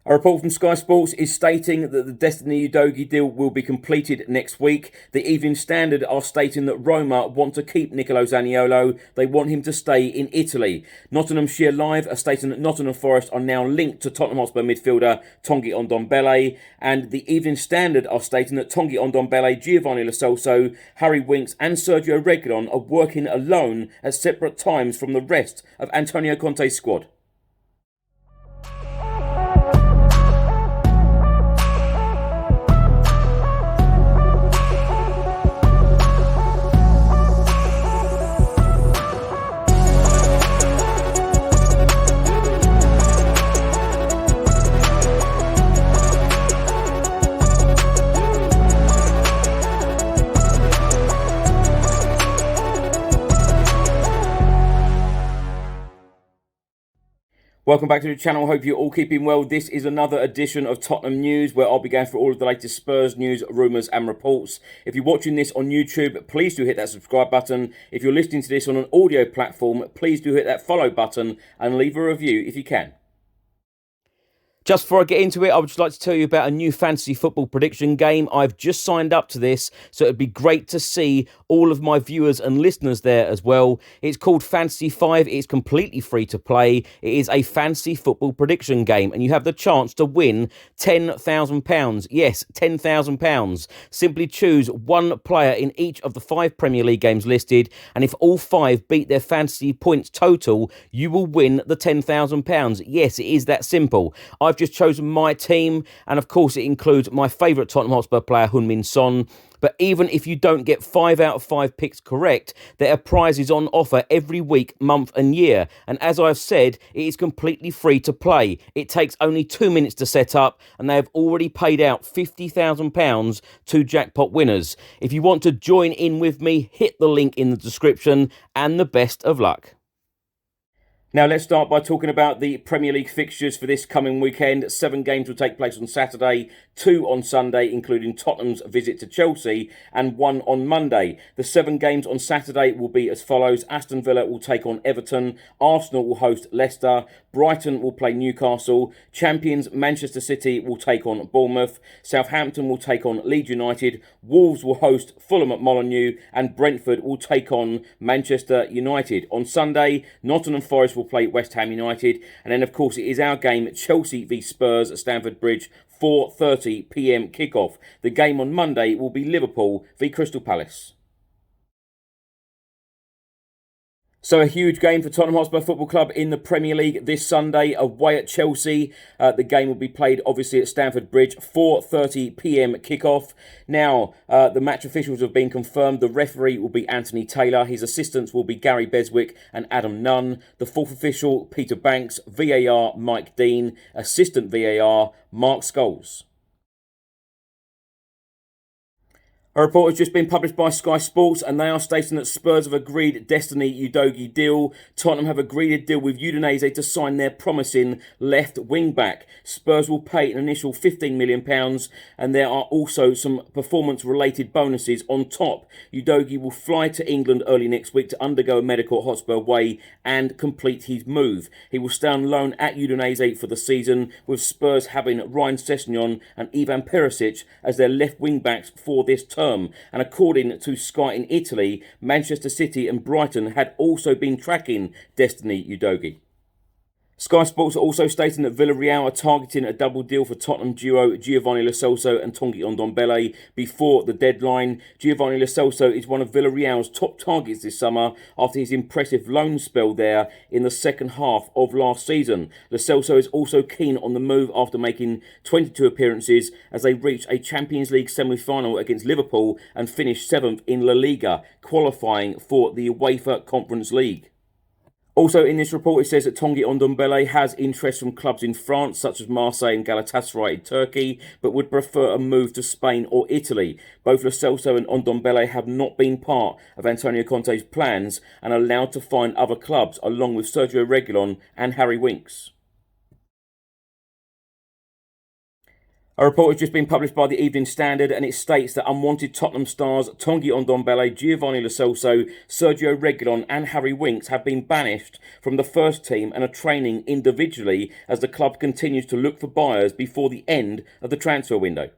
A report from Sky Sports is stating that the Destiny Udogie deal will be completed next week. The Evening Standard are stating that Roma want to keep Nicolo Zaniolo. They want him to stay in Italy. Nottinghamshire Live are stating that Nottingham Forest are now linked to Tottenham Hotspur midfielder Tanguy Ndombele. And the Evening Standard are stating that Tanguy Ndombele, Giovanni Lo Celso, Harry Winks and Sergio Reguilón are working alone at separate times from the rest of Antonio Conte's squad. Welcome back to the channel. Hope you're all keeping well. This is another edition of Tottenham News, where I'll be going through all of the latest Spurs news, rumours and reports. If you're watching this on YouTube, please do hit that subscribe button. If you're listening to this on an audio platform, please do hit that follow button and leave a review if you can. Just before I get into it, I would just like to tell you about a new fantasy football prediction game. I've just signed up to this, so it'd be great to see all of my viewers and listeners there as well. It's called Fantasy 5. It's completely free to play. It is a fantasy football prediction game, and you have the chance to win £10,000. Yes, £10,000. Simply choose one player in each of the 5 Premier League games listed, and if all 5 beat their fantasy points total, you will win the £10,000. Yes, it is that simple. I've just chosen my team, and of course it includes my favourite Tottenham Hotspur player, Heung-min Son. But even if you don't get 5 out of 5 picks correct, there are prizes on offer every week, month and year. And as I've said, it is completely free to play. It takes only 2 minutes to set up, and they have already paid out £50,000 to jackpot winners. If you want to join in with me, hit the link in the description, and the best of luck. Now let's start by talking about the Premier League fixtures for this coming weekend. 7 games will take place on Saturday, 2 on Sunday, including Tottenham's visit to Chelsea, and 1 on Monday. The 7 games on Saturday will be as follows. Aston Villa will take on Everton, Arsenal will host Leicester, Brighton will play Newcastle, champions Manchester City will take on Bournemouth, Southampton will take on Leeds United, Wolves will host Fulham at Molineux, and Brentford will take on Manchester United. On Sunday, Nottingham Forest will play West Ham United, and then of course it is our game, Chelsea v Spurs at Stamford Bridge, 4:30 p.m. kickoff. The game on Monday will be Liverpool v Crystal Palace. So a huge game for Tottenham Hotspur Football Club in the Premier League this Sunday, away at Chelsea. The game will be played obviously at Stamford Bridge, 4:30 p.m. kickoff. Now, the match officials have been confirmed. The referee will be Anthony Taylor. His assistants will be Gary Beswick and Adam Nunn. The fourth official, Peter Banks. VAR, Mike Dean. Assistant VAR, Mark Scholes. A report has just been published by Sky Sports, and they are stating that Spurs have agreed Destiny Udogie deal. Tottenham have agreed a deal with Udinese to sign their promising left wing-back. Spurs will pay an initial £15 million, and there are also some performance-related bonuses on top. Udogie will fly to England early next week to undergo a medical at Hotspur Way and complete his move. He will stay on loan at Udinese for the season, with Spurs having Ryan Sessegnon and Ivan Perisic as their left wing-backs for this term. And according to Sky in Italy, Manchester City and Brighton had also been tracking Destiny Udogie. Sky Sports are also stating that Villarreal are targeting a double deal for Tottenham duo Giovanni Lo Celso and Tanguy Ndombele before the deadline. Giovanni Lo Celso is one of Villarreal's top targets this summer after his impressive loan spell there in the second half of last season. Lo Celso is also keen on the move after making 22 appearances as they reached a Champions League semi-final against Liverpool and finished 7th in La Liga, qualifying for the UEFA Conference League. Also in this report, it says that Tanguy Ndombele has interest from clubs in France, such as Marseille and Galatasaray in Turkey, but would prefer a move to Spain or Italy. Both Lo Celso and Ndombele have not been part of Antonio Conte's plans and are allowed to find other clubs, along with Sergio Reguilón and Harry Winks. A report has just been published by the Evening Standard, and it states that unwanted Tottenham stars Tanguy Ndombele, Giovanni Lo Celso, Sergio Reguilón and Harry Winks have been banished from the first team and are training individually as the club continues to look for buyers before the end of the transfer window.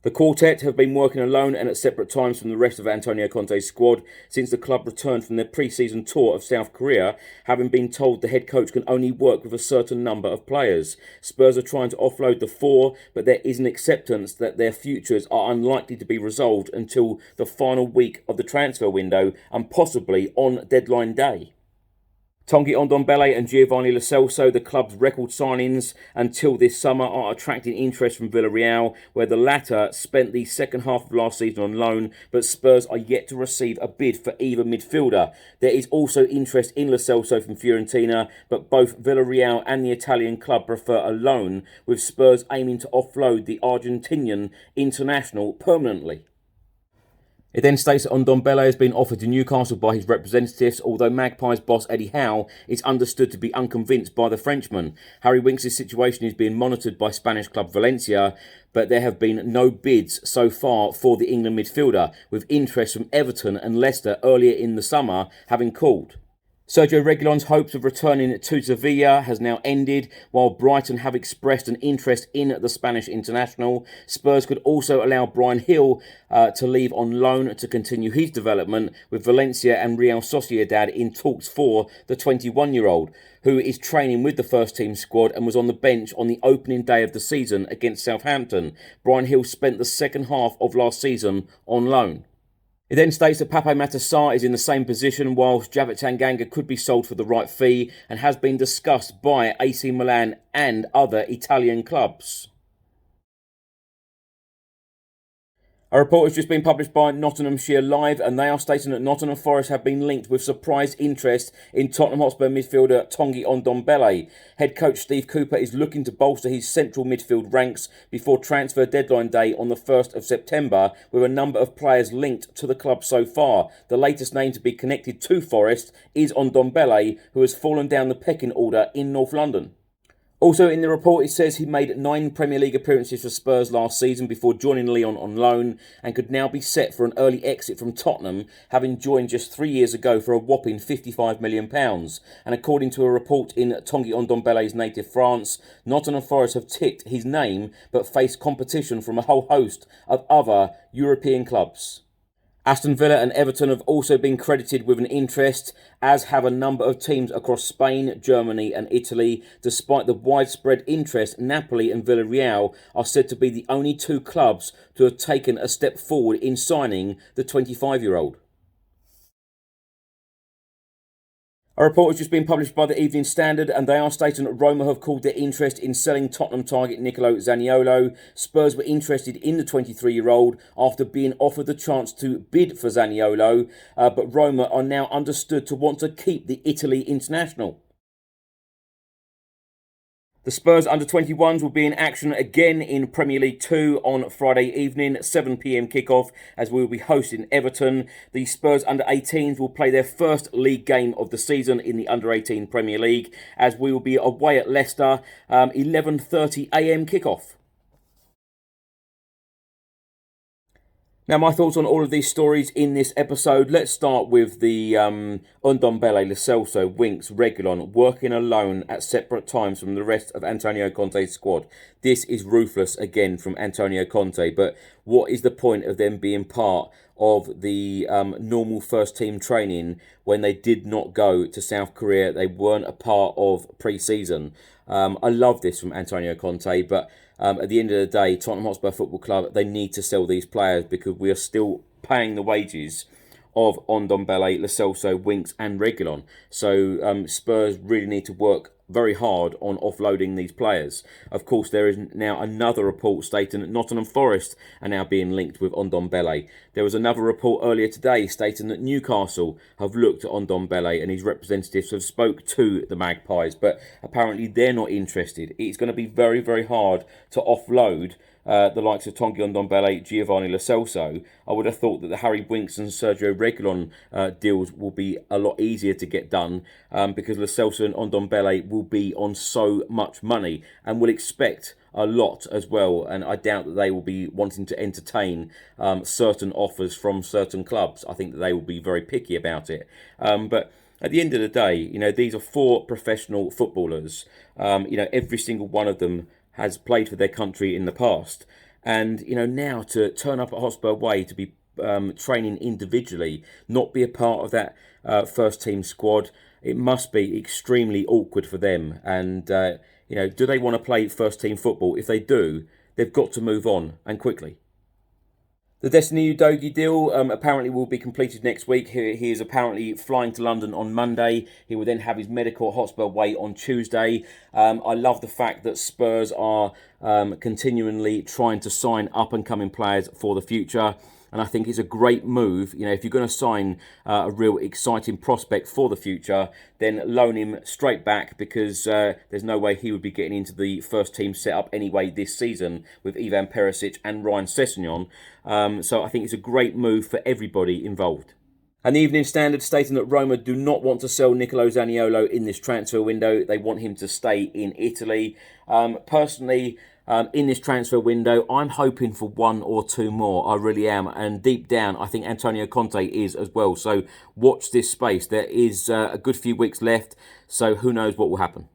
The quartet have been working alone and at separate times from the rest of Antonio Conte's squad since the club returned from their pre-season tour of South Korea, having been told the head coach can only work with a certain number of players. Spurs are trying to offload the four, but there is an acceptance that their futures are unlikely to be resolved until the final week of the transfer window and possibly on deadline day. Tanguy Ndombele and Giovanni Lo Celso, the club's record signings until this summer, are attracting interest from Villarreal, where the latter spent the second half of last season on loan, but Spurs are yet to receive a bid for either midfielder. There is also interest in Lo Celso from Fiorentina, but both Villarreal and the Italian club prefer a loan, with Spurs aiming to offload the Argentinian international permanently. It then states that Ndombele has been offered to Newcastle by his representatives, although Magpies boss Eddie Howe is understood to be unconvinced by the Frenchman. Harry Winks' situation is being monitored by Spanish club Valencia, but there have been no bids so far for the England midfielder, with interest from Everton and Leicester earlier in the summer having called. Sergio Reguilón's hopes of returning to Sevilla has now ended, while Brighton have expressed an interest in the Spanish international. Spurs could also allow Bryan Gil to leave on loan to continue his development, with Valencia and Real Sociedad in talks for the 21-year-old, who is training with the first team squad and was on the bench on the opening day of the season against Southampton. Bryan Gil spent the second half of last season on loan. It then states that Pape Matar Sarr is in the same position, whilst Javert Tanganga could be sold for the right fee and has been discussed by AC Milan and other Italian clubs. A report has just been published by Nottinghamshire Live, and they are stating that Nottingham Forest have been linked with surprise interest in Tottenham Hotspur midfielder Tanguy Ndombele. Head coach Steve Cooper is looking to bolster his central midfield ranks before transfer deadline day on the 1st of September, with a number of players linked to the club so far. The latest name to be connected to Forest is Ndombele, who has fallen down the pecking order in North London. Also in the report, it says he made 9 Premier League appearances for Spurs last season before joining Lyon on loan and could now be set for an early exit from Tottenham, having joined just 3 years ago for a whopping £55 million. And according to a report in Tanguy Ndombele's native France, Nottingham Forest have ticked his name but face competition from a whole host of other European clubs. Aston Villa and Everton have also been credited with an interest, as have a number of teams across Spain, Germany and Italy. Despite the widespread interest, Napoli and Villarreal are said to be the only 2 clubs to have taken a step forward in signing the 25-year-old. A report has just been published by the Evening Standard, and they are stating that Roma have called their interest in selling Tottenham target Nicolo Zaniolo. Spurs were interested in the 23-year-old after being offered the chance to bid for Zaniolo, but Roma are now understood to want to keep the Italy international. The Spurs under-21s will be in action again in Premier League 2 on Friday evening, 7 p.m. kickoff, as we will be hosting Everton. The Spurs under-18s will play their first league game of the season in the under-18 Premier League, as we will be away at Leicester, 11:30 a.m. kickoff. Now, my thoughts on all of these stories in this episode. Let's start with the Ndombele, Lo Celso, Winks, Reguilón working alone at separate times from the rest of Antonio Conte's squad. This is ruthless again from Antonio Conte, but what is the point of them being part of the normal first team training when they did not go to South Korea? They weren't a part of pre-season. I love this from Antonio Conte, but at the end of the day, Tottenham Hotspur Football Club, they need to sell these players because we are still paying the wages of Ndombele, Lo Celso, Winks and Reguilón. So Spurs really need to work very hard on offloading these players. Of course, there is now another report stating that Nottingham Forest are now being linked with Ndombele. There was another report earlier today stating that Newcastle have looked at Ndombele and his representatives have spoke to the Magpies, but apparently they're not interested. It's going to be very, very hard to offload the likes of Tanguy Ndombele, Giovanni Lo Celso. I would have thought that the Harry Winks and Sergio Reguilón deals will be a lot easier to get done because Lo Celso and Ndombele will be on so much money and will expect a lot as well, and I doubt that they will be wanting to entertain certain offers from certain clubs. I think that they will be very picky about it. But at the end of the day, you know, these are 4 professional footballers. You know, every single one of them has played for their country in the past. And, you know, now to turn up at Hotspur Way to be training individually, not be a part of that first team squad, it must be extremely awkward for them. And, you know, do they want to play first team football? If they do, they've got to move on, and quickly. The Destiny Udogie deal apparently will be completed next week. He is apparently flying to London on Monday. He will then have his medical at Hotspur Way on Tuesday. I love the fact that Spurs are continually trying to sign up-and-coming players for the future. And I think it's a great move. You know, if you're going to sign a real exciting prospect for the future, then loan him straight back, because there's no way he would be getting into the first team setup anyway this season with Ivan Perisic and Ryan Sessegnon. So I think it's a great move for everybody involved. And the Evening Standard stating that Roma do not want to sell Nicolo Zaniolo in this transfer window. They want him to stay in Italy. Personally, in this transfer window, I'm hoping for 1 or 2 more. I really am. And deep down, I think Antonio Conte is as well. So watch this space. There is a good few weeks left. So who knows what will happen.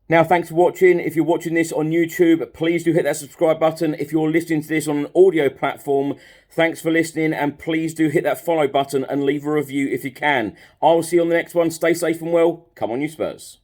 Now, thanks for watching. If you're watching this on YouTube, please do hit that subscribe button. If you're listening to this on an audio platform, thanks for listening. And please do hit that follow button and leave a review if you can. I will see you on the next one. Stay safe and well. Come on, you Spurs.